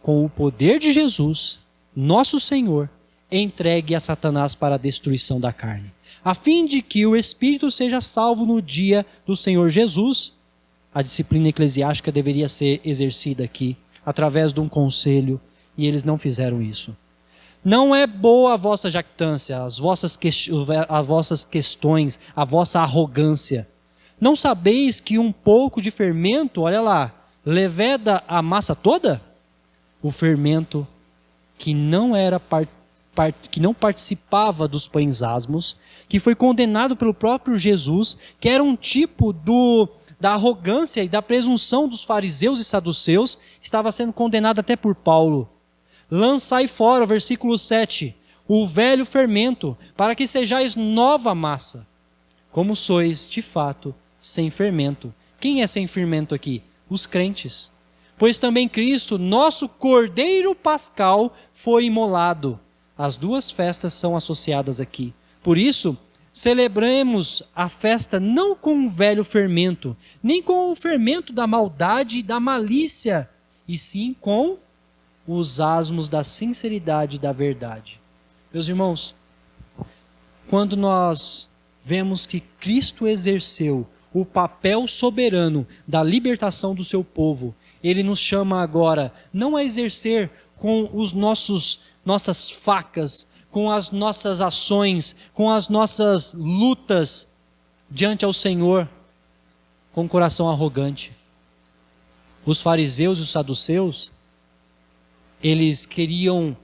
com o poder de Jesus, nosso Senhor, entregue a Satanás para a destruição da carne, a fim de que o espírito seja salvo no dia do Senhor Jesus. A disciplina eclesiástica deveria ser exercida aqui, através de um conselho, e eles não fizeram isso. Não é boa a vossa jactância, as vossas questões, a vossa arrogância. Não sabeis que um pouco de fermento, olha lá, leveda a massa toda? O fermento que não participava dos pães asmos, que foi condenado pelo próprio Jesus, que era um tipo da arrogância e da presunção dos fariseus e saduceus, estava sendo condenado até por Paulo. Lançai fora, versículo 7, o velho fermento, para que sejais nova massa, como sois, de fato, sem fermento. Quem é sem fermento aqui? Os crentes. Pois também Cristo, nosso Cordeiro Pascal, foi imolado. As duas festas são associadas aqui. Por isso, celebremos a festa não com o velho fermento, nem com o fermento da maldade e da malícia, e sim com os asmos da sinceridade e da verdade. Meus irmãos, quando nós vemos que Cristo exerceu o papel soberano da libertação do seu povo, ele nos chama agora não a exercer com os nossas facas, com as nossas ações, com as nossas lutas diante ao Senhor, com o coração arrogante. Os fariseus e os saduceus, eles queriam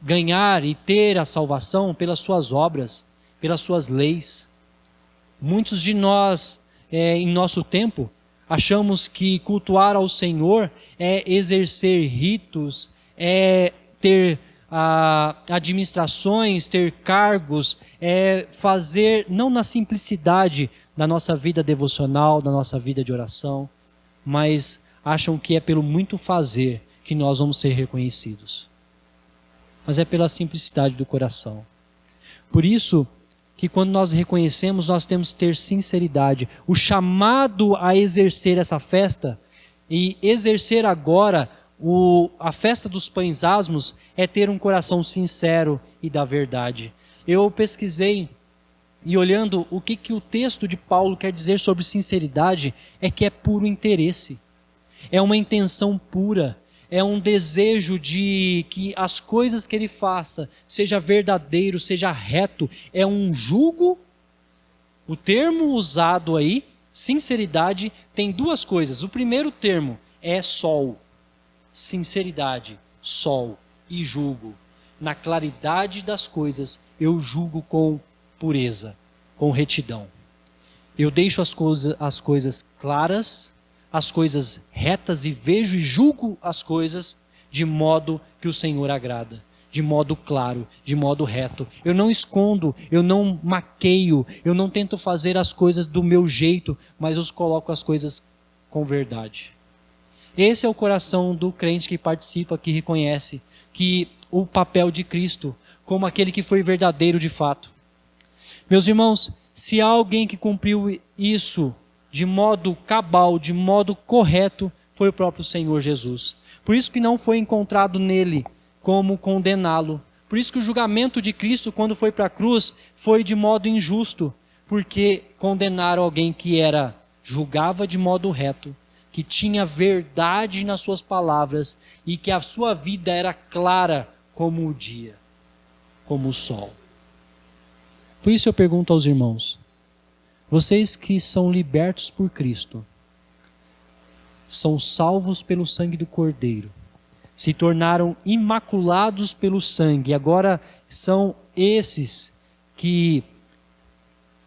ganhar e ter a salvação pelas suas obras, pelas suas leis. Muitos de nós, em nosso tempo, achamos que cultuar ao Senhor é exercer ritos, é ter administrações, ter cargos, é fazer, não na simplicidade da nossa vida devocional, da nossa vida de oração, mas acham que é pelo muito fazer que nós vamos ser reconhecidos. Mas é pela simplicidade do coração. Por isso que quando nós reconhecemos, nós temos que ter sinceridade. O chamado a exercer essa festa e exercer agora a festa dos pães asmos é ter um coração sincero e da verdade. Eu pesquisei e olhando o que o texto de Paulo quer dizer sobre sinceridade, é que é puro interesse. É uma intenção pura. é um desejo de que as coisas que ele faça seja verdadeiro, seja reto, é um jugo. O termo usado aí, sinceridade, tem duas coisas. O primeiro termo é sol, sinceridade, sol e julgo. Na claridade das coisas, eu julgo com pureza, com retidão. Eu deixo as coisas claras, as coisas retas, e vejo e julgo as coisas de modo que o Senhor agrada, de modo claro, de modo reto. Eu não escondo, eu não maqueio, eu não tento fazer as coisas do meu jeito, mas eu coloco as coisas com verdade. Esse é o coração do crente que participa, que reconhece que o papel de Cristo como aquele que foi verdadeiro de fato. Meus irmãos, se há alguém que cumpriu isso de modo cabal, de modo correto, foi o próprio Senhor Jesus. Por isso que não foi encontrado nele como condená-lo. Por isso que o julgamento de Cristo, quando foi para a cruz, foi de modo injusto, porque condenaram alguém que julgava de modo reto, que tinha verdade nas suas palavras e que a sua vida era clara como o dia, como o sol. Por isso eu pergunto aos irmãos, vocês que são libertos por Cristo, são salvos pelo sangue do Cordeiro, se tornaram imaculados pelo sangue, agora são esses que,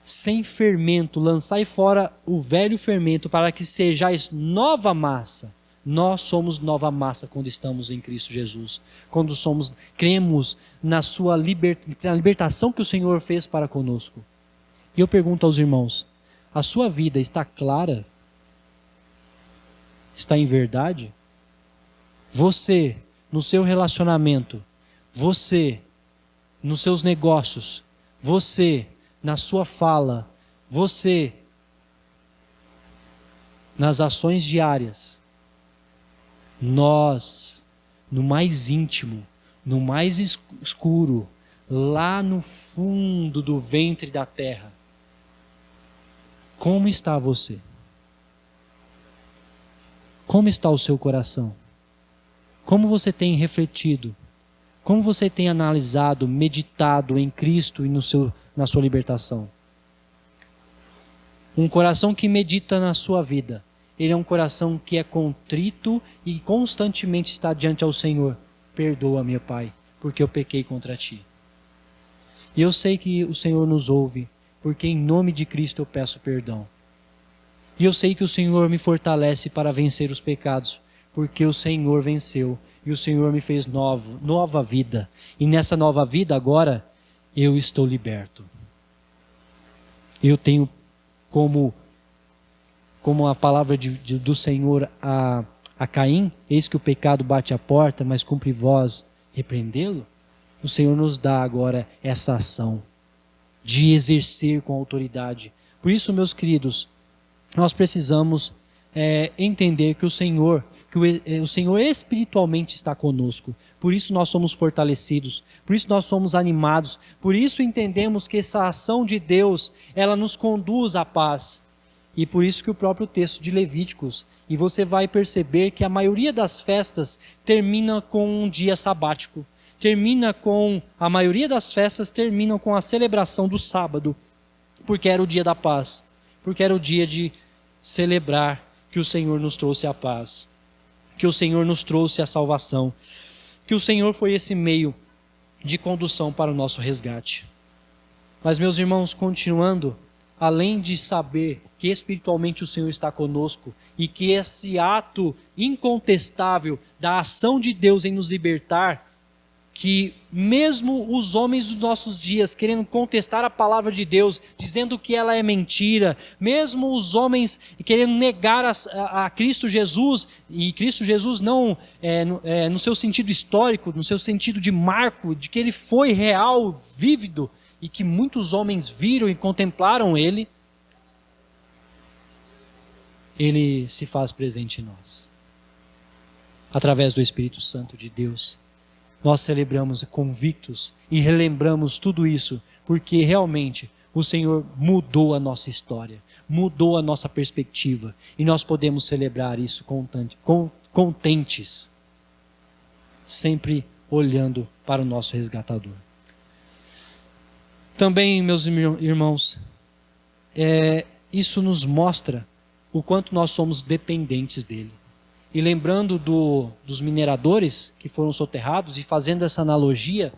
sem fermento, lançai fora o velho fermento para que sejais nova massa. Nós somos nova massa quando estamos em Cristo Jesus, quando cremos na na libertação que o Senhor fez para conosco. E eu pergunto aos irmãos, a sua vida está clara? Está em verdade? Você, no seu relacionamento, você, nos seus negócios, você, na sua fala, você, nas ações diárias, nós, no mais íntimo, no mais escuro, lá no fundo do ventre da terra, como está você? Como está o seu coração? Como você tem refletido? Como você tem analisado, meditado em Cristo e na sua libertação? Um coração que medita na sua vida, ele é um coração que é contrito e constantemente está diante ao Senhor. Perdoa-me, Pai, porque eu pequei contra Ti. E eu sei que o Senhor nos ouve, porque em nome de Cristo eu peço perdão. E eu sei que o Senhor me fortalece para vencer os pecados, porque o Senhor venceu e o Senhor me fez nova vida. E nessa nova vida agora eu estou liberto. Eu tenho como a palavra do Senhor a Caim, eis que o pecado bate à porta, mas cumpre vós repreendê-lo. O Senhor nos dá agora essa ação de exercer com autoridade. Por isso, meus queridos, nós precisamos entender que o Senhor espiritualmente está conosco. Por isso nós somos fortalecidos, por isso nós somos animados, por isso entendemos que essa ação de Deus, ela nos conduz à paz. E por isso que o próprio texto de Levíticos, e você vai perceber que a maioria das festas termina com um dia sabático. A maioria das festas terminam com a celebração do sábado, porque era o dia da paz, porque era o dia de celebrar que o Senhor nos trouxe a paz, que o Senhor nos trouxe a salvação, que o Senhor foi esse meio de condução para o nosso resgate. Mas, meus irmãos, continuando, além de saber que espiritualmente o Senhor está conosco e que esse ato incontestável da ação de Deus em nos libertar, que mesmo os homens dos nossos dias querendo contestar a palavra de Deus, dizendo que ela é mentira, mesmo os homens querendo negar a Cristo Jesus, e Cristo Jesus não no seu sentido histórico, no seu sentido de marco, de que ele foi real, vívido, e que muitos homens viram e contemplaram ele se faz presente em nós. Através do Espírito Santo de Deus, nós celebramos convictos e relembramos tudo isso, porque realmente o Senhor mudou a nossa história, mudou a nossa perspectiva, e nós podemos celebrar isso contentes. sempre olhando para o nosso resgatador. Também, meus irmãos, isso nos mostra o quanto nós somos dependentes dele. E lembrando dos mineradores que foram soterrados, e fazendo essa analogia,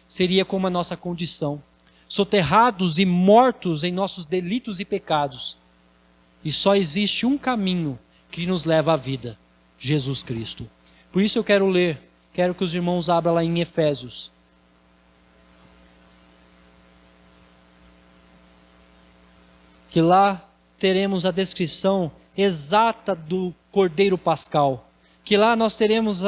seria como a nossa condição. Soterrados e mortos em nossos delitos e pecados. E só existe um caminho que nos leva à vida: Jesus Cristo. Por isso eu quero que os irmãos abram lá em Efésios. Que lá teremos a descrição exata do Cordeiro Pascal. Que lá nós teremos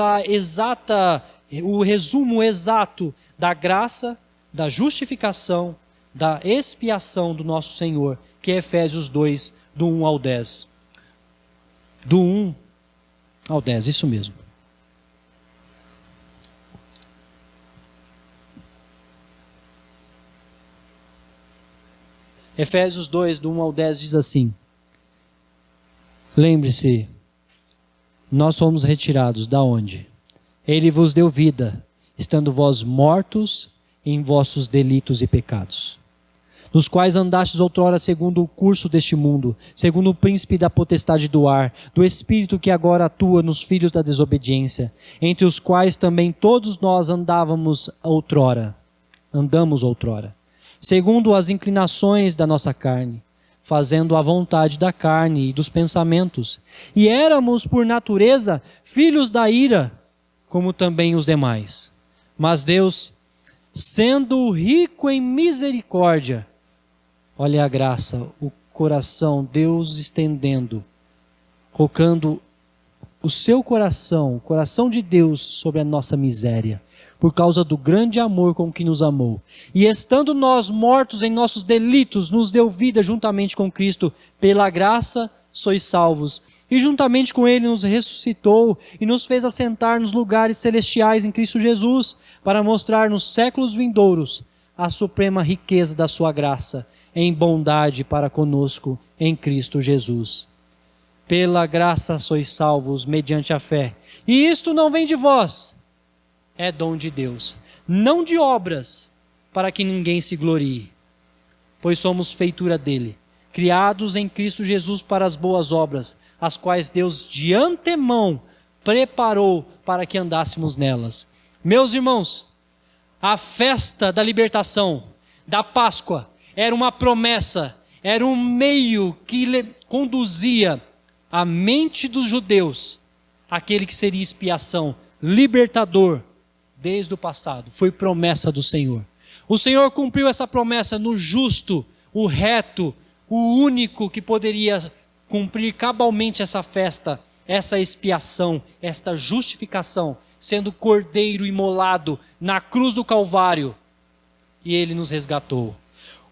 o resumo exato da graça, da justificação, da expiação do nosso Senhor, que é Efésios 2, do 1 ao 10. Do 1 ao 10, isso mesmo. Efésios 2, do 1 ao 10 diz assim: lembre-se, nós fomos retirados da onde? Ele vos deu vida, estando vós mortos em vossos delitos e pecados, nos quais andastes outrora segundo o curso deste mundo, segundo o príncipe da potestade do ar, do espírito que agora atua nos filhos da desobediência, entre os quais também todos nós andamos outrora, segundo as inclinações da nossa carne, fazendo a vontade da carne e dos pensamentos, e éramos por natureza filhos da ira, como também os demais. Mas Deus, sendo rico em misericórdia, olha a graça, o coração, Deus estendendo, colocando o seu coração, o coração de Deus sobre a nossa miséria, por causa do grande amor com que nos amou. E estando nós mortos em nossos delitos, nos deu vida juntamente com Cristo. Pela graça sois salvos. E juntamente com Ele nos ressuscitou e nos fez assentar nos lugares celestiais em Cristo Jesus, para mostrar nos séculos vindouros a suprema riqueza da sua graça, em bondade para conosco em Cristo Jesus. Pela graça sois salvos mediante a fé. E isto não vem de vós, é dom de Deus, não de obras, para que ninguém se glorie. Pois somos feitura dele, criados em Cristo Jesus para as boas obras, as quais Deus de antemão preparou para que andássemos nelas. Meus irmãos, a festa da libertação, da Páscoa, era uma promessa, era um meio que conduzia a mente dos judeus, aquele que seria expiação, libertador, desde o passado. Foi promessa do Senhor. O Senhor cumpriu essa promessa no justo, o reto, o único que poderia cumprir cabalmente essa festa, essa expiação, esta justificação, sendo cordeiro imolado na cruz do Calvário. E Ele nos resgatou.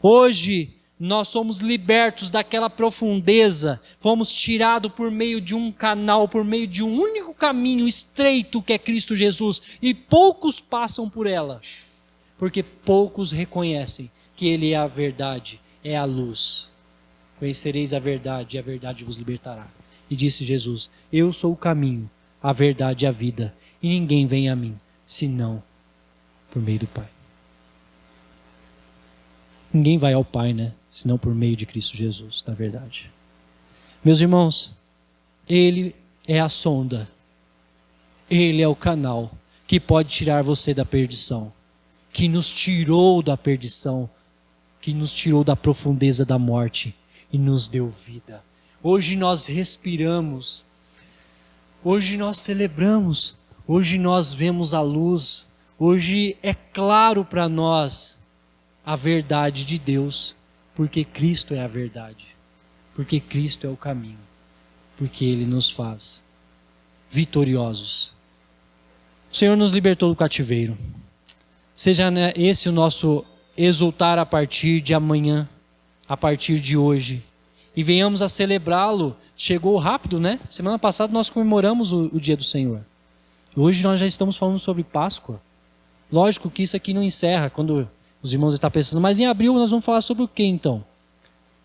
Hoje nós somos libertos daquela profundeza, fomos tirados por meio de um canal, por meio de um único caminho estreito que é Cristo Jesus, e poucos passam por ela, porque poucos reconhecem que Ele é a verdade, é a luz. Conhecereis a verdade e a verdade vos libertará. E disse Jesus: eu sou o caminho, a verdade e a vida, e ninguém vem a mim, senão por meio do Pai. Ninguém vai ao Pai, né? Senão por meio de Cristo Jesus, na verdade. Meus irmãos, Ele é a sonda, Ele é o canal que pode tirar você da perdição, que nos tirou da perdição, que nos tirou da profundeza da morte e nos deu vida. Hoje nós respiramos, hoje nós celebramos, hoje nós vemos a luz, hoje é claro para nós a verdade de Deus, porque Cristo é a verdade, porque Cristo é o caminho, porque Ele nos faz vitoriosos. O Senhor nos libertou do cativeiro. Seja esse o nosso exultar a partir de amanhã, a partir de hoje, e venhamos a celebrá-lo. Chegou rápido, né? Semana passada nós comemoramos o dia do Senhor. Hoje nós já estamos falando sobre Páscoa. Lógico que isso aqui não encerra quando os irmãos estão pensando, mas em abril nós vamos falar sobre o que então?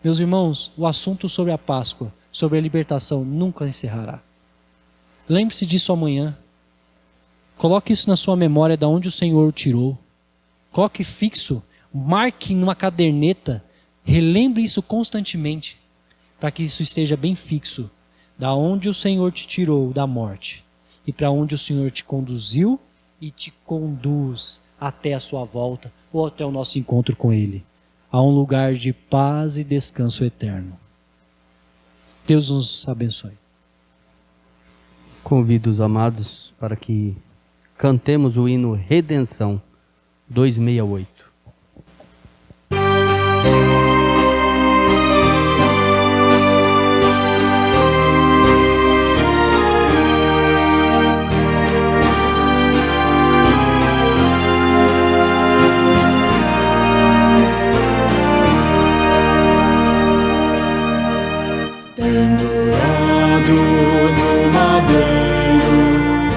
Meus irmãos, o assunto sobre a Páscoa, sobre a libertação, nunca encerrará. Lembre-se disso amanhã. Coloque isso na sua memória de onde o Senhor o tirou. Coloque fixo, marque numa caderneta, relembre isso constantemente, para que isso esteja bem fixo, da onde o Senhor te tirou da morte e para onde o Senhor te conduziu e te conduz até a sua volta ou até o nosso encontro com Ele, a um lugar de paz e descanso eterno. Deus nos abençoe. Convido os amados para que cantemos o hino Redenção 268. Pendurado no madeiro,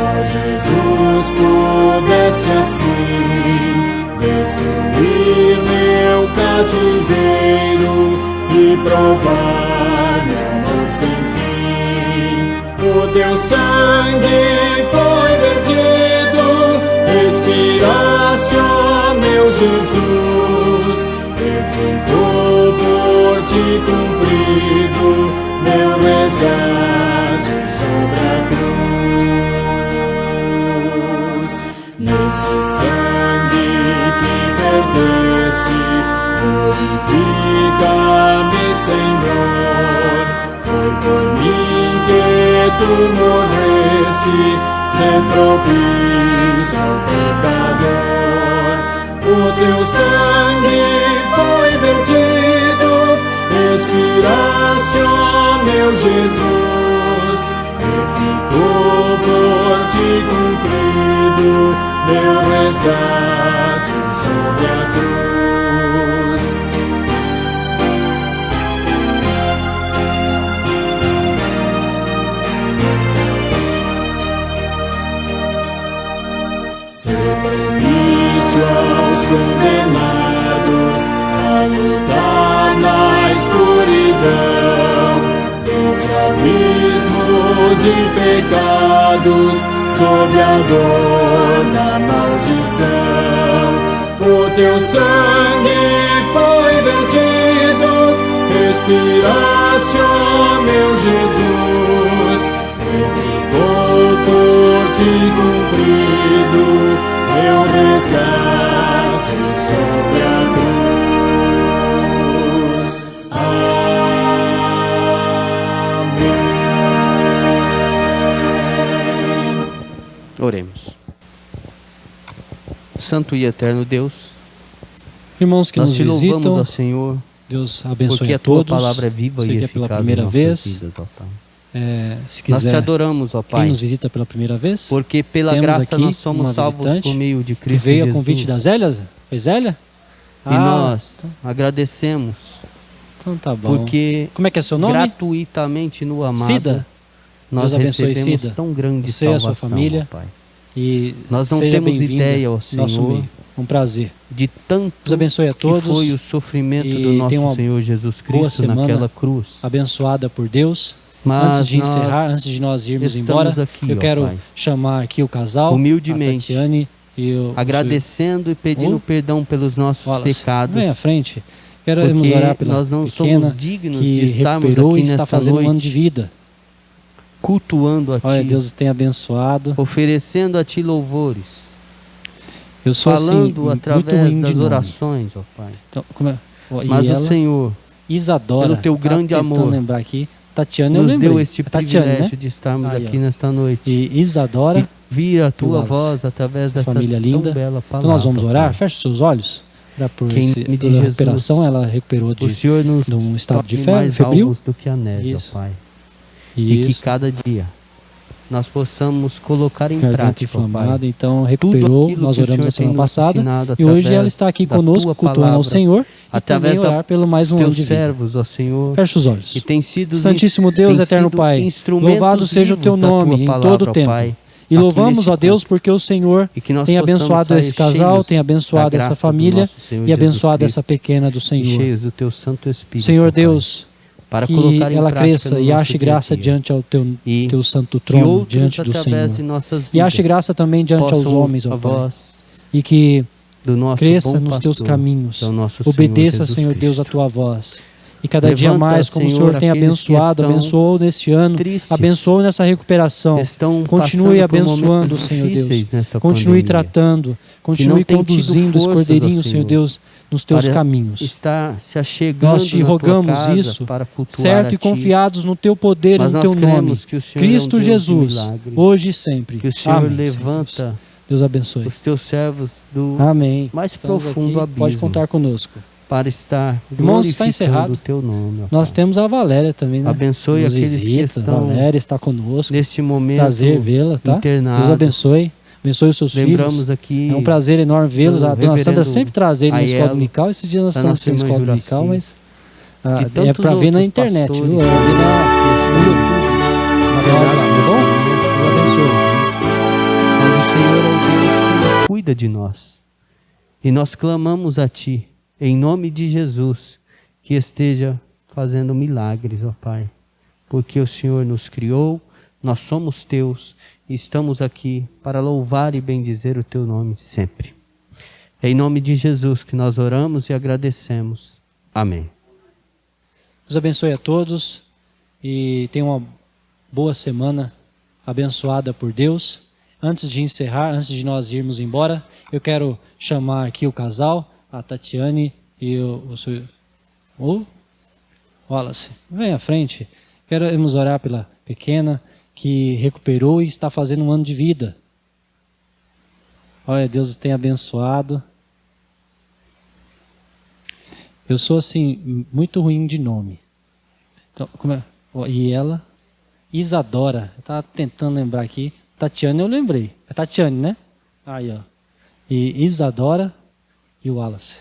ó Jesus, pudeste assim destruir meu cativeiro e provar meu amor sem fim. O teu sangue foi vertido, respiraste, ó meu Jesus, e ficou por ti cumprido meu resgate sobre a cruz. Nesse sangue que verteste, purifica-me, Senhor. Foi por mim que tu morreste, ser propício ao pecador. O teu sangue foi vertido, respiraste, ó meu Jesus, e ficou por ti cumprido meu resgate sobre a cruz. Ser propício aos condenados a lutar na escuridão desse abismo de pecados, sob a dor da maldição. O teu sangue foi vertido, respiraste, ó meu Jesus, e ficou por ti cumprido meu resgate sobre a cruz. Amém. Oremos. Santo e eterno Deus, Irmãos que nós nos te louvamos, visitam, ó Senhor, Deus abençoe porque a a tua todos. palavra é viva Você e que é pela eficaz primeira em nossas vez, vidas, ó Pai. se Nós te quiser, adoramos, ó quem Pai, nos visita pela primeira vez, porque pela temos graça aqui nós somos uma salvos visitante por meio de que Cristo veio a Jesus. convite da Zélia. Foi Zélia? E nós agradecemos, Então tá bom. porque Como é que é seu nome? gratuitamente no amado Cida. nós Deus abençoe, recebemos Cida. tão grande Você e a salvação, sua família. ó Pai. E Nós não seja temos bem-vinda ideia, ó ao nosso Senhor, meio. Um prazer. de tanto Deus abençoe a que todos. foi o sofrimento e do nosso tenha uma Senhor Jesus boa Cristo semana naquela cruz. Abençoada por Deus. Mas Antes de nós encerrar, antes de nós irmos estamos embora, aqui, eu ó quero Pai, chamar aqui o casal, humildemente, a Tatiane e o agradecendo e pedindo o perdão pelos nossos Wallace. pecados, Vem à frente. Queremos porque orar pela nós não pequena somos dignos que de estarmos recuperou aqui e está nesta fazendo um ano noite de vida. cultuando a Olha, Ti, Deus tem abençoado. oferecendo a Ti louvores, Eu sou falando assim, através muito ruim de das nome. orações, ó Pai. Então, como é? Ó, e Mas ela, o Senhor Isadora, pelo teu grande tentando amor, lembrar aqui. Tatiana, eu nos lembrei. deu este Tatiana, privilégio né? de estarmos Aí, aqui ó. nesta noite E Isadora, e vir a Tua Wallace. voz através dessa família linda. tão bela palavra. então nós vamos orar. Pai. Feche os seus olhos. Orar por Que em esse, nome de pela Jesus, recuperação. Ela recuperou O Senhor nos de um estado de torne febre, mais febril. alvos do que a neve, ó Isso. Pai. E que Isso. cada dia nós possamos colocar em Garganta prática, ó Pai, inflamada, então tudo recuperou. aquilo Nós que o oramos Senhor a semana tem nos passada ensinado e hoje ela através está aqui da conosco, tua cultuando ao palavra, Senhor e através também orar pelo mais um ano teus de vida. servos, ó Senhor, Feche os olhos. que tem sido Santíssimo Deus, tem eterno sido Pai, instrumentos louvado seja o teu vivos da tua nome em palavra, todo o ó tempo. Pai, E aqui louvamos, neste ó Deus, culto. porque o Senhor E que nós tem possamos abençoado sair esse casal, cheios tem abençoado da essa graça do família nosso Senhor e Jesus abençoado Cristo, essa pequena do e Senhor. cheios do teu Santo Espírito, Senhor ó Pai. Deus, para que colocar em ela prática cresça no e nosso ache dia a graça dia. diante ao E teu santo que trono, outros, diante do através de Senhor. nossas E ache vidas, graça também diante aos possam homens, ó a Pai. voz E que do nosso cresça bom nos teus pastor, caminhos. que é o nosso Obedeça, Jesus Senhor Deus, a Cristo. tua voz. E cada dia Levanta, mais, como o Senhor, Senhor tem aqueles que abençoado, estão abençoou neste ano, tristes, abençoou nessa recuperação. estão Continue passando por abençoando, momentos Senhor Deus. difíceis nesta Continue pandemia, tratando, continue não têm tido conduzindo os forças, ó cordeirinhos, Senhor Senhor, Deus, nos teus para caminhos. estar se achegando Nós te na tua rogamos casa isso, para cultuar certo a e Ti. confiados no teu poder e Mas no nós teu nome. cremos que o Senhor é um Cristo Deus de Jesus, milagres, hoje e sempre. que o Senhor Amém, Senhor levanta Deus. Deus abençoe. os teus servos do Amém. mais Estamos profundo aqui, abismo, pode contar conosco. para estar Irmãos, está glorificando encerrado. o teu nome, ó Nós Pai. temos a Valéria também, né? Abençoe Nos aqueles que visita, estão Valéria está conosco. neste momento Prazer vê-la, tá? internados. Deus abençoe. Abençoe os seus Lembramos filhos. aqui É um prazer enorme vê-los. do A dona Sandra reverendo sempre traz ele na escola Aiello, dominical. Esse dia nós da estamos nossa sem irmã escola Juraci, dominical, mas de é tantos para ver na outros internet, pastores viu? É ver no YouTube. Nós lá, tá bom? Deus abençoe. Mas o Senhor é o Deus que cuida de nós. E nós clamamos a Ti, em nome de Jesus, que esteja fazendo milagres, ó Pai. Porque o Senhor nos criou, nós somos Teus e estamos aqui para louvar e bendizer o Teu nome sempre. É em nome de Jesus que nós oramos e agradecemos. Amém. Deus abençoe a todos e tenha uma boa semana abençoada por Deus. Antes de encerrar, antes de nós irmos embora, eu quero chamar aqui o casal, a Tatiane e o Wallace. Vem à frente. Queremos orar pela pequena que recuperou e está fazendo um ano de vida. Olha, Deus tem abençoado. Eu sou assim, muito ruim de nome. Então, como é? E ela? Isadora. Eu estava tentando lembrar aqui. Tatiane eu lembrei. É Tatiane, né? Aí, ó. E Isadora e o Wallace.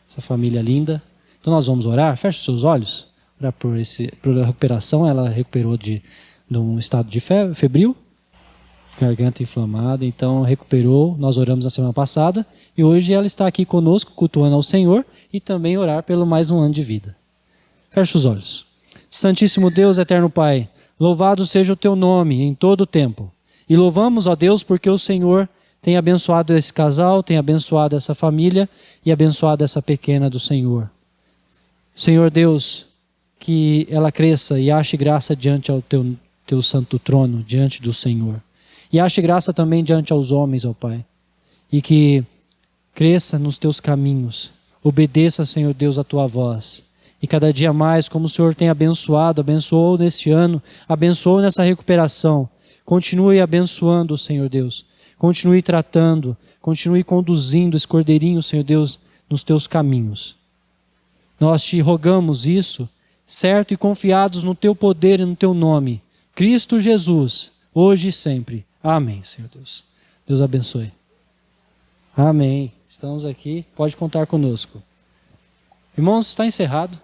Essa família linda. Então nós vamos orar. Feche os seus olhos. Orar por a recuperação. Ela recuperou de um estado de febril. Garganta inflamada. Então recuperou. Nós oramos na semana passada. E hoje ela está aqui conosco, cultuando ao Senhor. E também orar pelo mais um ano de vida. Feche os olhos. Santíssimo Deus, eterno Pai, louvado seja o teu nome em todo o tempo. E louvamos, ó Deus, porque o Senhor tem abençoado esse casal, tem abençoado essa família e abençoado essa pequena do Senhor. Senhor Deus, que ela cresça e ache graça diante ao teu santo trono, diante do Senhor. E ache graça também diante aos homens, ó Pai. E que cresça nos teus caminhos. Obedeça, Senhor Deus, a tua voz. E cada dia mais, como o Senhor tem abençoado, abençoou neste ano, abençoou nessa recuperação. Continue abençoando, Senhor Deus. Continue tratando, continue conduzindo esse cordeirinho, Senhor Deus, nos teus caminhos. Nós te rogamos isso, certo e confiados no teu poder e no teu nome. Cristo Jesus, hoje e sempre. Amém, Senhor Deus. Deus abençoe. Amém. Estamos aqui, pode contar conosco. Irmãos, está encerrado.